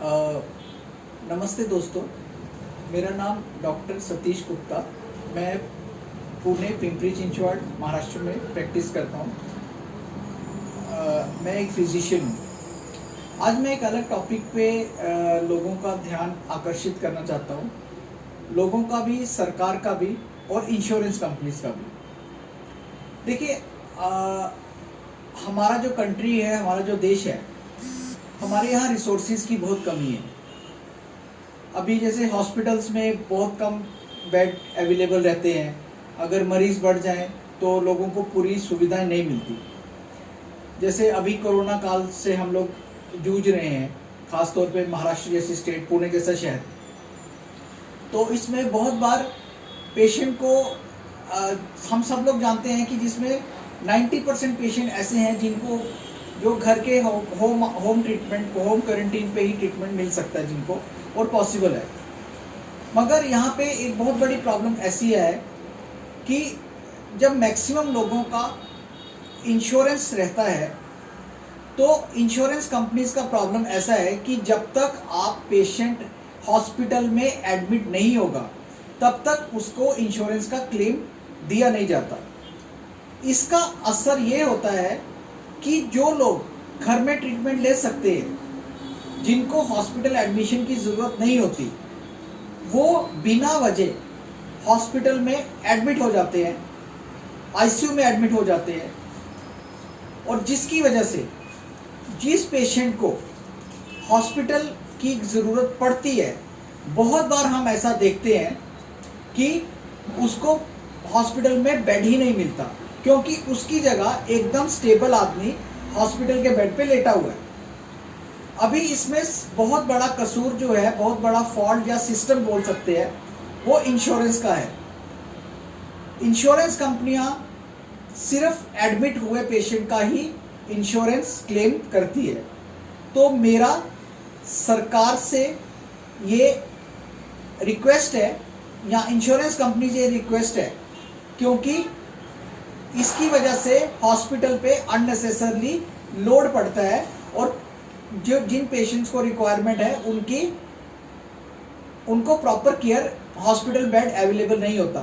नमस्ते दोस्तों, मेरा नाम डॉक्टर सतीश गुप्ता। मैं पुणे पिंपरी चिंचवड महाराष्ट्र में प्रैक्टिस करता हूँ। मैं एक फिजिशियन हूँ। आज मैं एक अलग टॉपिक पे लोगों का ध्यान आकर्षित करना चाहता हूँ, लोगों का भी, सरकार का भी और इंश्योरेंस कंपनीज का भी। देखिए, हमारा जो कंट्री है, हमारा जो देश है, हमारे यहाँ रिसोर्सेज की बहुत कमी है। अभी जैसे हॉस्पिटल्स में बहुत कम बेड अवेलेबल रहते हैं। अगर मरीज़ बढ़ जाएं तो लोगों को पूरी सुविधाएं नहीं मिलती। जैसे अभी कोरोना काल से हम लोग जूझ रहे हैं, ख़ास तौर पे महाराष्ट्र जैसी स्टेट, पुणे जैसा शहर। तो इसमें बहुत बार पेशेंट को हम सब लोग जानते हैं कि जिसमें 90% पेशेंट ऐसे हैं जिनको जो घर के होम ट्रीटमेंट को, होम क्वारंटीन पे ही ट्रीटमेंट मिल सकता है जिनको, और पॉसिबल है। मगर यहाँ पे एक बहुत बड़ी प्रॉब्लम ऐसी है कि जब मैक्सिमम लोगों का इंश्योरेंस रहता है तो इंश्योरेंस कंपनीज का प्रॉब्लम ऐसा है कि जब तक आप पेशेंट हॉस्पिटल में एडमिट नहीं होगा तब तक उसको इंश्योरेंस का क्लेम दिया नहीं जाता। इसका असर ये होता है कि जो लोग घर में ट्रीटमेंट ले सकते हैं, जिनको हॉस्पिटल एडमिशन की ज़रूरत नहीं होती, वो बिना वजह हॉस्पिटल में एडमिट हो जाते हैं, आईसीयू में एडमिट हो जाते हैं। और जिसकी वजह से जिस पेशेंट को हॉस्पिटल की ज़रूरत पड़ती है, बहुत बार हम ऐसा देखते हैं कि उसको हॉस्पिटल में बेड ही नहीं मिलता, क्योंकि उसकी जगह एकदम स्टेबल आदमी हॉस्पिटल के बेड पे लेटा हुआ है। अभी इसमें बहुत बड़ा कसूर जो है, बहुत बड़ा फॉल्ट या सिस्टम बोल सकते हैं, वो इंश्योरेंस का है। इंश्योरेंस कंपनियां सिर्फ एडमिट हुए पेशेंट का ही इंश्योरेंस क्लेम करती है। तो मेरा सरकार से ये रिक्वेस्ट है, या इंश्योरेंस कंपनी से ये रिक्वेस्ट है, क्योंकि इसकी वजह से हॉस्पिटल पे अननेसेसरली लोड पड़ता है और जो जिन पेशेंट्स को रिक्वायरमेंट है उनको proper care hospital bed available नहीं होता।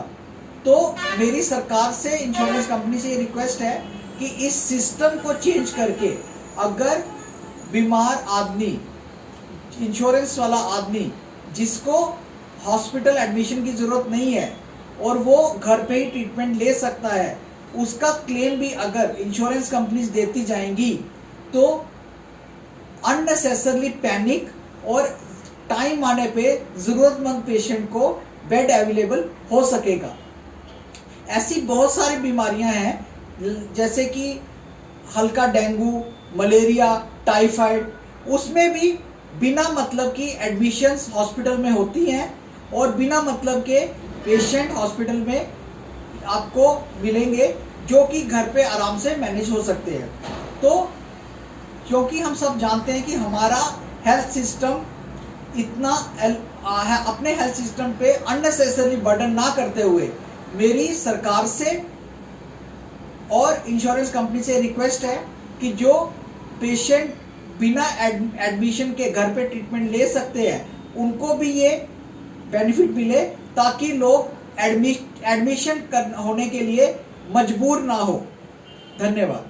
तो मेरी सरकार से, इंश्योरेंस कंपनी से ये रिक्वेस्ट है कि इस सिस्टम को चेंज करके अगर बीमार आदमी, इंश्योरेंस वाला आदमी जिसको हॉस्पिटल एडमिशन की ज़रूरत नहीं है और वो घर पे ही ट्रीटमेंट ले सकता है, उसका क्लेम भी अगर इंश्योरेंस कंपनीज देती जाएंगी तो अननेसेसरली पैनिक और टाइम आने पे ज़रूरतमंद पेशेंट को बेड अवेलेबल हो सकेगा। ऐसी बहुत सारी बीमारियां हैं, जैसे कि हल्का डेंगू, मलेरिया, टाइफाइड, उसमें भी बिना मतलब की एडमिशन्स हॉस्पिटल में होती हैं और बिना मतलब के पेशेंट हॉस्पिटल में आपको मिलेंगे जो कि घर पे आराम से मैनेज हो सकते हैं। तो क्योंकि हम सब जानते हैं कि हमारा हेल्थ सिस्टम इतना अपने हेल्थ सिस्टम पे अननेसेसरी बर्डन ना करते हुए मेरी सरकार से और इंश्योरेंस कंपनी से रिक्वेस्ट है कि जो पेशेंट बिना एडमिशन के घर पे ट्रीटमेंट ले सकते हैं उनको भी ये बेनिफिट मिले, ताकि लोग एडमिशन होने के लिए मजबूर ना हो। धन्यवाद।